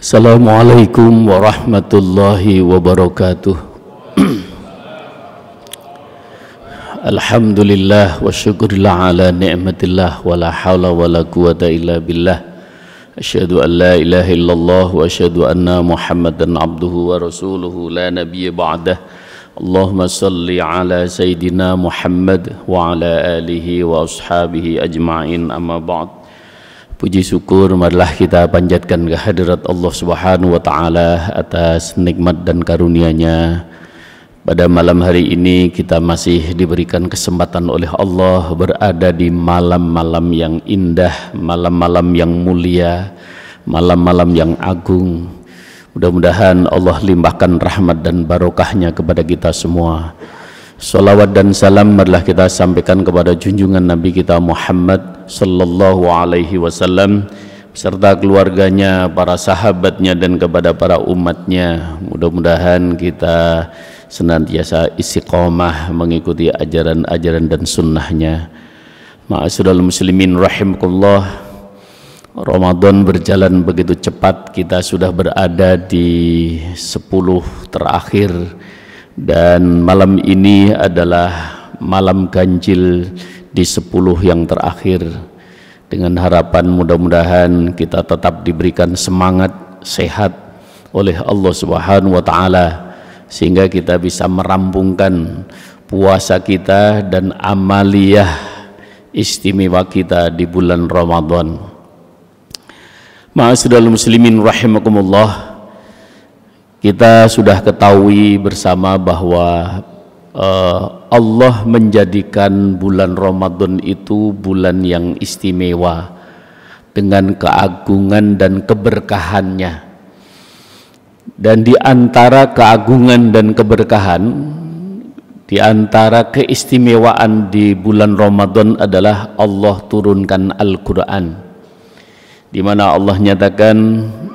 Assalamualaikum warahmatullahi wabarakatuh. Alhamdulillah wa syukurillah ala ni'matillah wa la hawla wa la quwata illa billah. Asyhadu an la ilaha illallah wa asyhadu anna Muhammadan abduhu wa rasuluhu la nabiyya ba'dah. Allahumma salli ala sayyidina Muhammad wa ala alihi wa ashabihi ajma'in, amma ba'd. Puji syukur marilah kita panjatkan kehadirat Allah Subhanahu wa taala atas nikmat dan karunia-Nya. Pada malam hari ini kita masih diberikan kesempatan oleh Allah berada di malam-malam yang indah, malam-malam yang mulia, malam-malam yang agung. Mudah-mudahan Allah limpahkan rahmat dan barokahnya kepada kita semua. Salawat dan salam marilah kita sampaikan kepada junjungan Nabi kita Muhammad sallallahu alaihi wasallam beserta keluarganya, para sahabatnya dan kepada para umatnya. Mudah-mudahan kita senantiasa istiqomah mengikuti ajaran-ajaran dan sunnahnya. Ma'asyiral muslimin rahimakumullah, Ramadan berjalan begitu cepat. Kita sudah berada di 10 terakhir dan malam ini adalah malam ganjil di 10 yang terakhir. Dengan harapan mudah-mudahan kita tetap diberikan semangat, sehat oleh Allah Subhanahu wa taala sehingga kita bisa merampungkan puasa kita dan amaliyah istimewa kita di bulan Ramadan. Ma'asyiral muslimin rahimakumullah, kita sudah ketahui bersama bahwa Allah menjadikan bulan Ramadan itu bulan yang istimewa dengan keagungan dan keberkahannya. Dan di antara keagungan dan keberkahan, di antara keistimewaan di bulan Ramadan adalah Allah turunkan Al-Quran, di mana Allah nyatakan,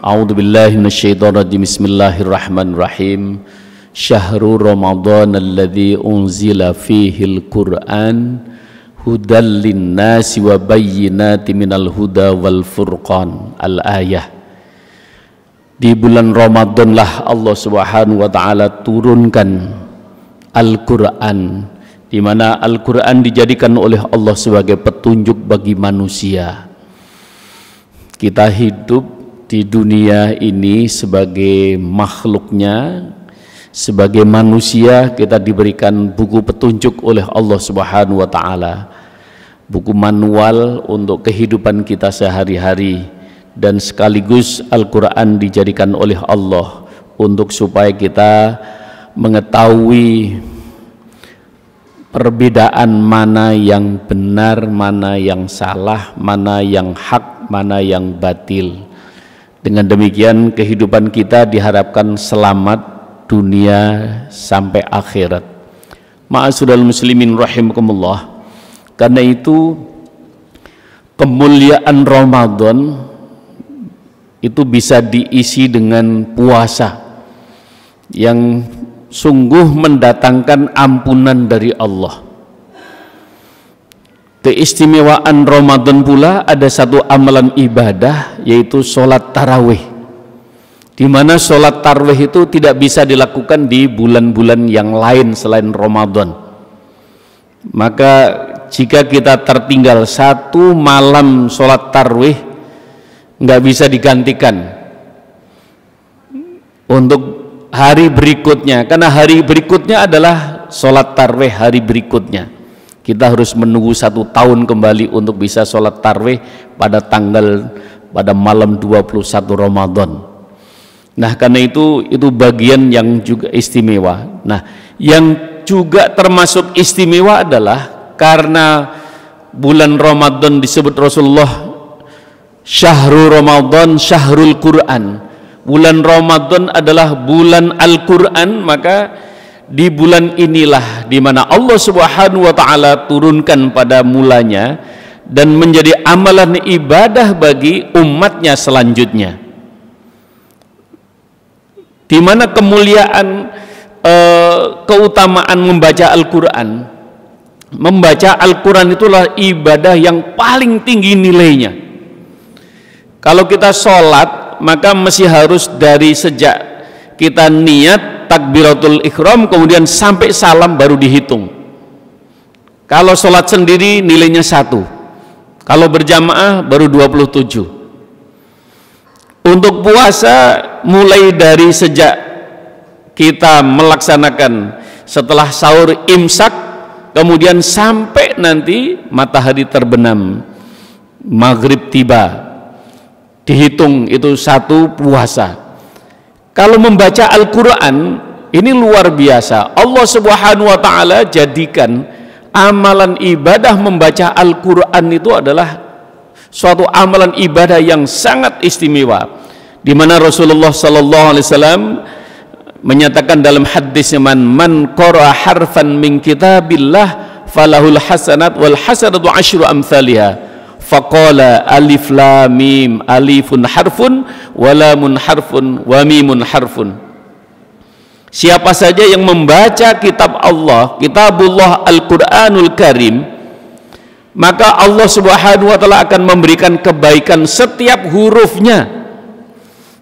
A'udzubillahi minasyaitonirrajim, Bismillahirrahmanirrahim. Syahrul Ramadan alladzi unzila fihil Qur'an hudal linnasi wa bayyinatin minal huda wal furqan. Al-ayah. Di bulan Ramadan lah Allah Subhanahu wa taala turunkan Al-Qur'an, di mana Al-Qur'an dijadikan oleh Allah sebagai petunjuk bagi manusia. Kita hidup di dunia ini sebagai makhluknya, sebagai manusia, kita diberikan buku petunjuk oleh Allah Subhanahu wa taala, buku manual untuk kehidupan kita sehari-hari, dan sekaligus Al-Quran dijadikan oleh Allah untuk supaya kita mengetahui perbedaan mana yang benar, mana yang salah, mana yang hak, mana yang batil. Dengan demikian kehidupan kita diharapkan selamat dunia sampai akhirat. Ma'asyiral muslimin rahimakumullah, karena itu kemuliaan Ramadan itu bisa diisi dengan puasa yang sungguh mendatangkan ampunan dari Allah. Keistimewaan Ramadan pula ada satu amalan ibadah, yaitu sholat tarawih, di mana sholat tarawih itu tidak bisa dilakukan di bulan-bulan yang lain selain Ramadan. Maka jika kita tertinggal satu malam sholat tarawih, nggak bisa digantikan untuk hari berikutnya, karena hari berikutnya adalah sholat tarawih hari berikutnya. Kita harus menunggu 1 tahun kembali untuk bisa sholat tarawih pada malam 21 Ramadan. Nah, karena itu bagian yang juga istimewa. Nah, yang juga termasuk istimewa adalah karena bulan Ramadan disebut Rasulullah Syahrul Ramadan, Syahrul Quran. Bulan Ramadan adalah bulan Al-Quran, maka di bulan inilah di mana Allah Subhanahu wa taala turunkan pada mulanya dan menjadi amalan ibadah bagi umatnya selanjutnya. Di mana kemuliaan, keutamaan membaca Al-Quran. Membaca Al-Quran itulah ibadah yang paling tinggi nilainya. Kalau kita sholat, maka masih harus dari sejak kita niat takbiratul ihram kemudian sampai salam baru dihitung. Kalau sholat sendiri nilainya 1, kalau berjamaah baru 27. Untuk puasa mulai dari sejak kita melaksanakan setelah sahur imsak kemudian sampai nanti matahari terbenam, maghrib tiba, dihitung itu 1 puasa. Kalau membaca Al-Quran ini luar biasa. Allah Subhanahu wa ta'ala jadikan amalan ibadah membaca Al-Quran itu adalah suatu amalan ibadah yang sangat istimewa, di mana Rasulullah sallallahu alaihi wasallam menyatakan dalam hadisnya, man qara'a harfan min kitabillah falahul hasanat wal hasanatu asyru amsalihha. Faqala alif lam mim, alifun harfun wa lamun harfun wa mimun harfun. Siapa saja yang membaca kitab Allah, kitabullah Al-Qur'anul Karim, maka Allah Subhanahu wa ta'ala akan memberikan kebaikan setiap hurufnya.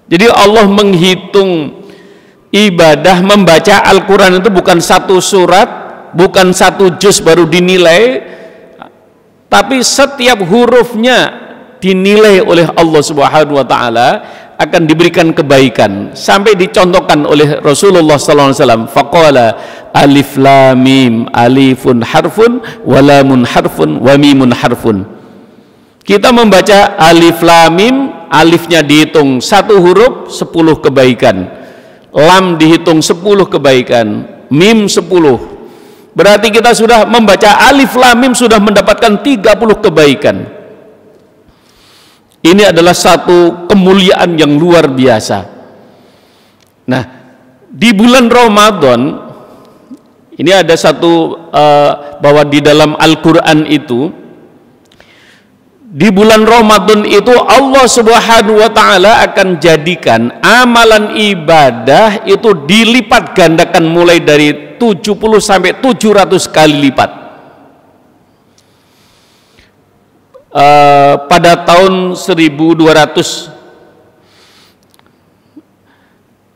Jadi Allah menghitung ibadah membaca Al-Quran itu bukan 1 surat, bukan 1 juz baru dinilai, tapi setiap hurufnya dinilai oleh Allah Subhanahu wa ta'ala akan diberikan kebaikan. Sampai dicontohkan oleh Rasulullah sallallahu alaihi wasallam, faqala alif lam mim, alifun harfun wa lamun harfun wa mimun harfun. Kita membaca alif lam mim, alifnya dihitung 1 huruf 10 kebaikan, lam dihitung 10 kebaikan, mim 10. Berarti kita sudah membaca alif lam mim sudah mendapatkan 30 kebaikan. Ini adalah satu kemuliaan yang luar biasa. Nah, di bulan Ramadan ini ada satu bahwa di dalam Al-Quran itu, di bulan Ramadan itu Allah Subhanahu wa ta'ala akan jadikan amalan ibadah itu dilipat gandakan mulai dari 70 sampai 700 kali lipat. Pada tahun 1200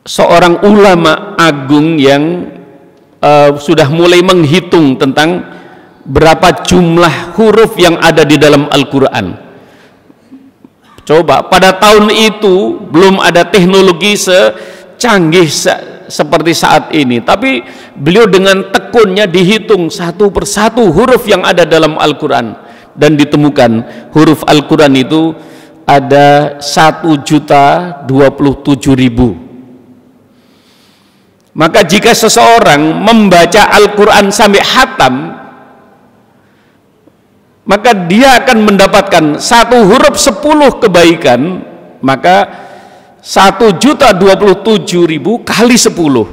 seorang ulama agung yang sudah mulai menghitung tentang berapa jumlah huruf yang ada di dalam Al-Quran. Coba, pada tahun itu belum ada teknologi secanggih seperti saat ini, tapi beliau dengan tekunnya dihitung 1 persatu huruf yang ada dalam Al-Quran, dan ditemukan huruf Al-Quran itu ada 1.027.000. Maka jika seseorang membaca Al-Quran sampai khatam, maka dia akan mendapatkan 1 huruf 10 kebaikan, maka 1.027.000 kali 10.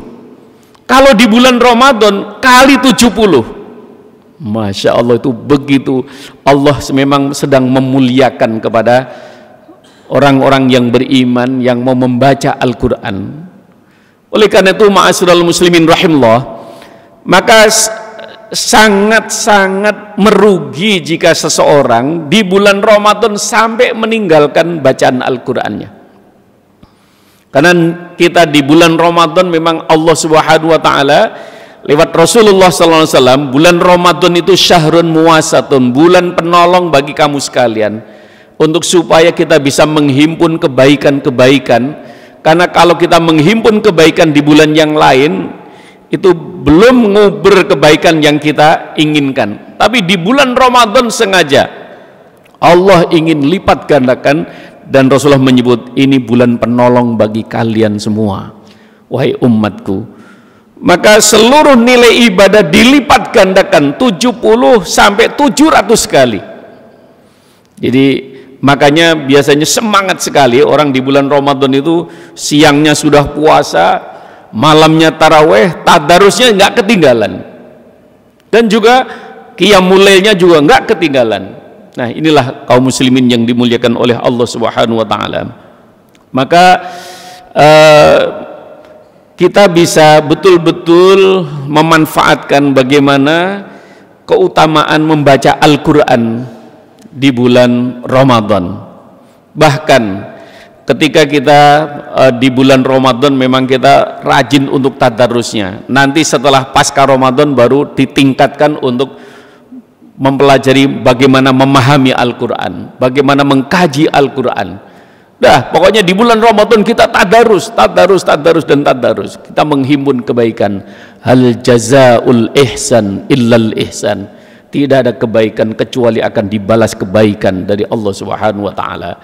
Kalau di bulan Ramadan kali 70. Masya Allah, itu begitu. Allah memang sedang memuliakan kepada orang-orang yang beriman yang mau membaca Al-Quran. Oleh karena itu, ma'asyiral muslimin rahimullah, maka sangat-sangat merugi jika seseorang di bulan Ramadan sampai meninggalkan bacaan Al-Qur'annya. Karena kita di bulan Ramadan memang Allah Subhanahu wa ta'ala lewat Rasulullah sallallahu alaihi wasallam, bulan Ramadan itu syahrun muwasatun, bulan penolong bagi kamu sekalian, untuk supaya kita bisa menghimpun kebaikan-kebaikan. Karena kalau kita menghimpun kebaikan di bulan yang lain, itu belum nguber kebaikan yang kita inginkan. Tapi di bulan Ramadan sengaja Allah ingin lipat gandakan, dan Rasulullah menyebut ini bulan penolong bagi kalian semua, wahai umatku. Maka seluruh nilai ibadah dilipat gandakan 70 sampai 700 kali. Jadi makanya biasanya semangat sekali orang di bulan Ramadan itu, siangnya sudah puasa, malamnya taraweh, tadarusnya nggak ketinggalan, dan juga qiyamul lailnya juga nggak ketinggalan. Nah, inilah kaum muslimin yang dimuliakan oleh Allah Subhanahu wa ta'ala. Maka kita bisa betul-betul memanfaatkan bagaimana keutamaan membaca Al-Quran di bulan Ramadan. Bahkan ketika kita di bulan Ramadan memang kita rajin untuk tadarusnya. Nanti setelah pasca Ramadan baru ditingkatkan untuk mempelajari bagaimana memahami Al-Quran, bagaimana mengkaji Al-Quran. Dah, pokoknya di bulan Ramadan kita tadarus dan tadarus. Kita menghimpun kebaikan. Hal jazaul ihsan illal ihsan. Tidak ada kebaikan kecuali akan dibalas kebaikan dari Allah Subhanahu wa taala.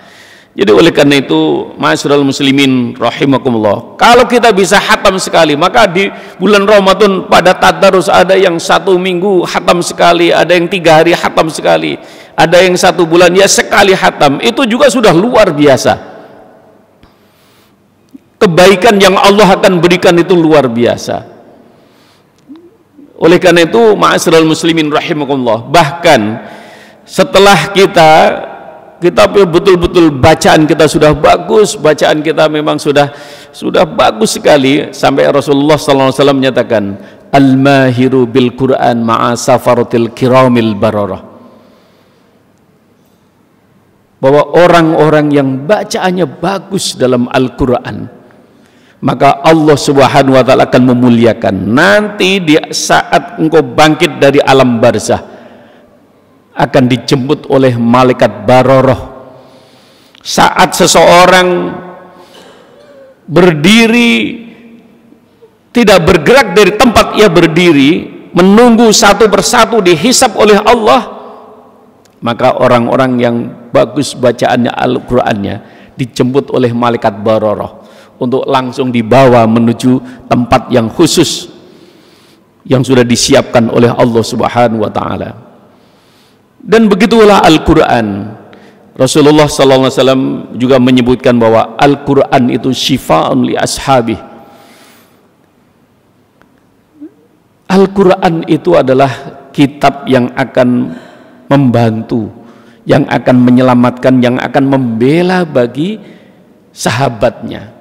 Jadi oleh karena itu, ma'asyiral muslimin rahimakumullah, kalau kita bisa khatam sekali, maka di bulan Ramadan pada tadarus ada yang 1 minggu khatam sekali, ada yang 3 hari khatam sekali, ada yang 1 bulan ya sekali khatam. Itu juga sudah luar biasa. Kebaikan yang Allah akan berikan itu luar biasa. Oleh karena itu, ma'asyiral muslimin rahimakumullah, bahkan setelah kita betul-betul bacaan kita sudah bagus, bacaan kita memang sudah bagus sekali, sampai Rasulullah SAW menyatakan al-mahiru bil Quran ma'a safaratil kiramil bararah, bahwa orang-orang yang bacaannya bagus dalam Al-Quran, maka Allah Subhanahu wa taala akan memuliakan. Nanti di saat engkau bangkit dari alam barzah akan dijemput oleh malaikat baroroh. Saat seseorang berdiri tidak bergerak dari tempat ia berdiri, menunggu satu persatu dihisab oleh Allah, maka orang-orang yang bagus bacaannya Al-Qur'annya dijemput oleh malaikat baroroh untuk langsung dibawa menuju tempat yang khusus yang sudah disiapkan oleh Allah Subhanahu wa taala. Dan begitulah Al-Quran. Rasulullah SAW juga menyebutkan bahwa Al-Quran itu syifa'un li ashabih. Al-Quran itu adalah kitab yang akan membantu, yang akan menyelamatkan, yang akan membela bagi sahabatnya.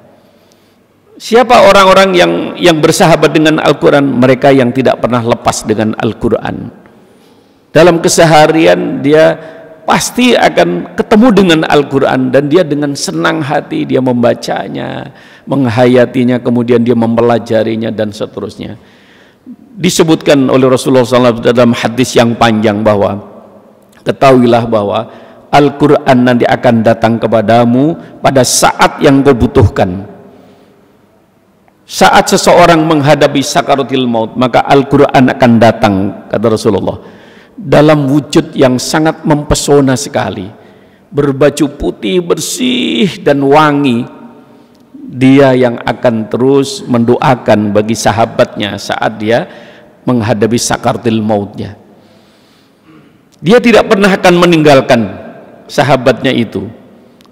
Siapa orang-orang yang bersahabat dengan Al-Quran? Mereka yang tidak pernah lepas dengan Al-Quran. Dalam keseharian dia pasti akan ketemu dengan Al-Quran, dan dia dengan senang hati dia membacanya, menghayatinya, kemudian dia mempelajarinya dan seterusnya. Disebutkan oleh Rasulullah SAW dalam hadis yang panjang bahwa ketahuilah bahwa Al-Quran nanti akan datang kepadamu pada saat yang kau butuhkan. Saat seseorang menghadapi sakaratul maut, maka Al-Quran akan datang, kata Rasulullah, dalam wujud yang sangat mempesona sekali, berbaju putih bersih dan wangi. Dia yang akan terus mendoakan bagi sahabatnya saat dia menghadapi sakaratul mautnya. Dia tidak pernah akan meninggalkan sahabatnya itu.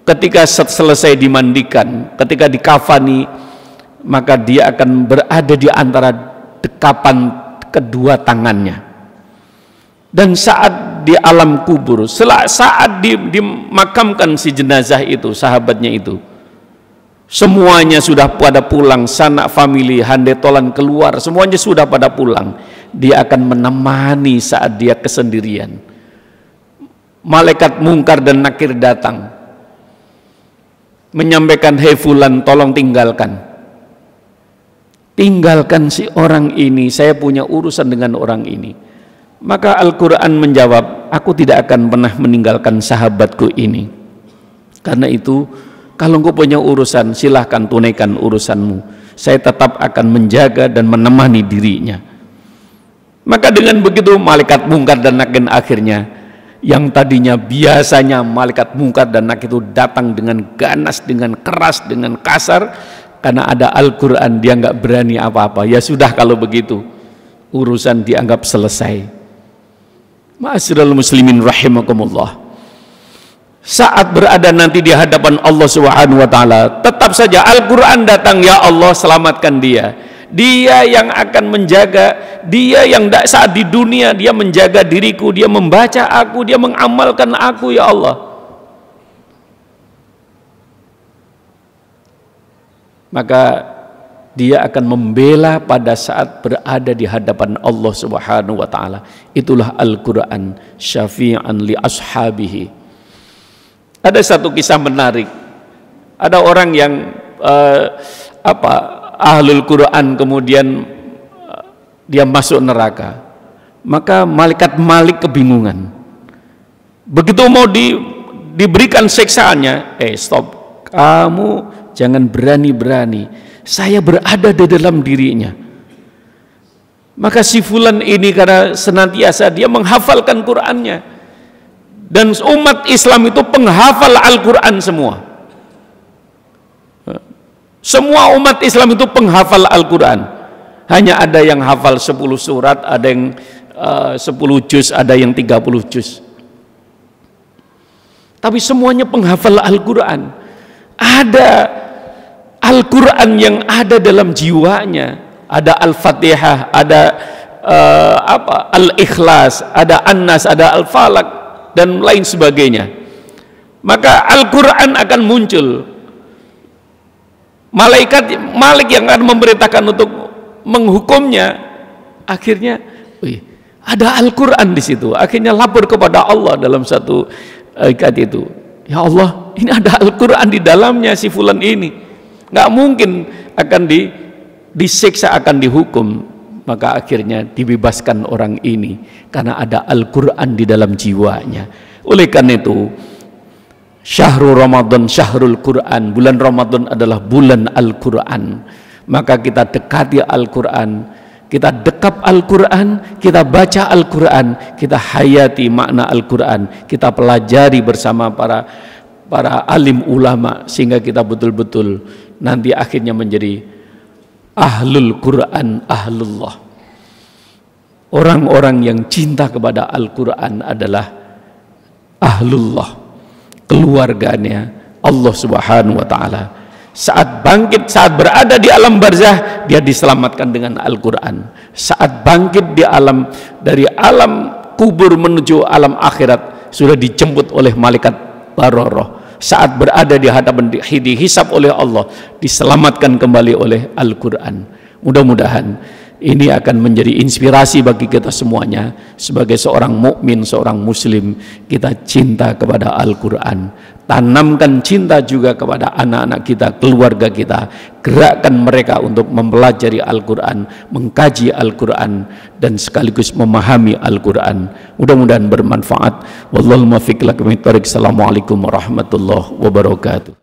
Ketika selesai dimandikan, ketika dikafani, maka dia akan berada di antara dekapan kedua tangannya. Dan saat di alam kubur, saat dimakamkan si jenazah itu, sahabatnya itu, semuanya sudah pada pulang, sanak famili, handetolan keluar, semuanya sudah pada pulang. Dia akan menemani saat dia kesendirian. Malaikat mungkar dan nakir datang menyampaikan, hei fulan, tolong tinggalkan si orang ini, saya punya urusan dengan orang ini. Maka Al-Quran menjawab, aku tidak akan pernah meninggalkan sahabatku ini. Karena itu, kalau engkau punya urusan, silahkan tunaikan urusanmu. Saya tetap akan menjaga dan menemani dirinya. Maka dengan begitu malaikat mungkar dan nakir akhirnya, yang tadinya biasanya malaikat mungkar dan nakir itu datang dengan ganas, dengan keras, dengan kasar, karena ada Al-Quran dia nggak berani apa-apa. Ya sudah, kalau begitu urusan dianggap selesai. Ma'asyiral muslimin rahimakumullah, saat berada nanti di hadapan Allah Subhanahu wa taala, tetap saja Al-Quran datang, ya Allah selamatkan dia. Dia yang akan menjaga, dia yang saat di dunia dia menjaga diriku, dia membaca aku, dia mengamalkan aku, ya Allah. Maka dia akan membela pada saat berada di hadapan Allah Subhanahu wa taala. Itulah Al-Qur'an, syafi'an li ashabihi. Ada satu kisah menarik. Ada orang yang ahlul Quran kemudian dia masuk neraka, maka malaikat Malik kebingungan. Begitu mau diberikan siksaannya, stop, kamu jangan berani-berani, saya berada di dalam dirinya. Maka si fulan ini karena senantiasa dia menghafalkan Qur'annya, dan umat Islam itu penghafal Al-Quran semua. Semua umat Islam itu penghafal Al-Quran. Hanya ada yang hafal 10 surat, ada yang 10 juz, ada yang 30 juz. Tapi semuanya penghafal Al-Quran. Ada Al-Quran yang ada dalam jiwanya. Ada Al-Fatihah, ada Al-Ikhlas, ada An-Nas, ada Al-Falaq, dan lain sebagainya. Maka Al-Quran akan muncul. Malaikat Malik yang akan memerintahkan untuk menghukumnya, akhirnya ada Al-Quran di situ. Akhirnya lapor kepada Allah dalam satu ayat itu, ya Allah, ini ada Al-Quran di dalamnya si fulan ini, nggak mungkin akan disiksa, akan dihukum. Maka akhirnya dibebaskan orang ini karena ada Al-Quran di dalam jiwanya. Oleh karena itu, Syahrul Ramadan, Syahrul Quran, bulan Ramadan adalah bulan Al-Quran. Maka kita dekati Al-Quran, kita dekap Al-Quran, kita baca Al-Quran, kita hayati makna Al-Quran, kita pelajari bersama para alim ulama, sehingga kita betul-betul nanti akhirnya menjadi Ahlul Quran, Ahlullah. Orang-orang yang cinta kepada Al-Quran adalah Ahlullah, keluarganya Allah Subhanahu wa ta'ala. Saat bangkit, saat berada di alam barzah, dia diselamatkan dengan Al-Quran. Saat bangkit dari alam kubur menuju alam akhirat, sudah dijemput oleh malaikat Baroroh. Saat berada di hadapan, dihisab oleh Allah, diselamatkan kembali oleh Al-Quran. Mudah-mudahan ini akan menjadi inspirasi bagi kita semuanya. Sebagai seorang mukmin, seorang muslim, kita cinta kepada Al-Quran. Tanamkan cinta juga kepada anak-anak kita, keluarga kita. Gerakkan mereka untuk mempelajari Al-Quran, mengkaji Al-Quran, dan sekaligus memahami Al-Quran. Mudah-mudahan bermanfaat. Wallahul muwaffiq ila aqwamit thoriq. Assalamualaikum warahmatullahi wabarakatuh.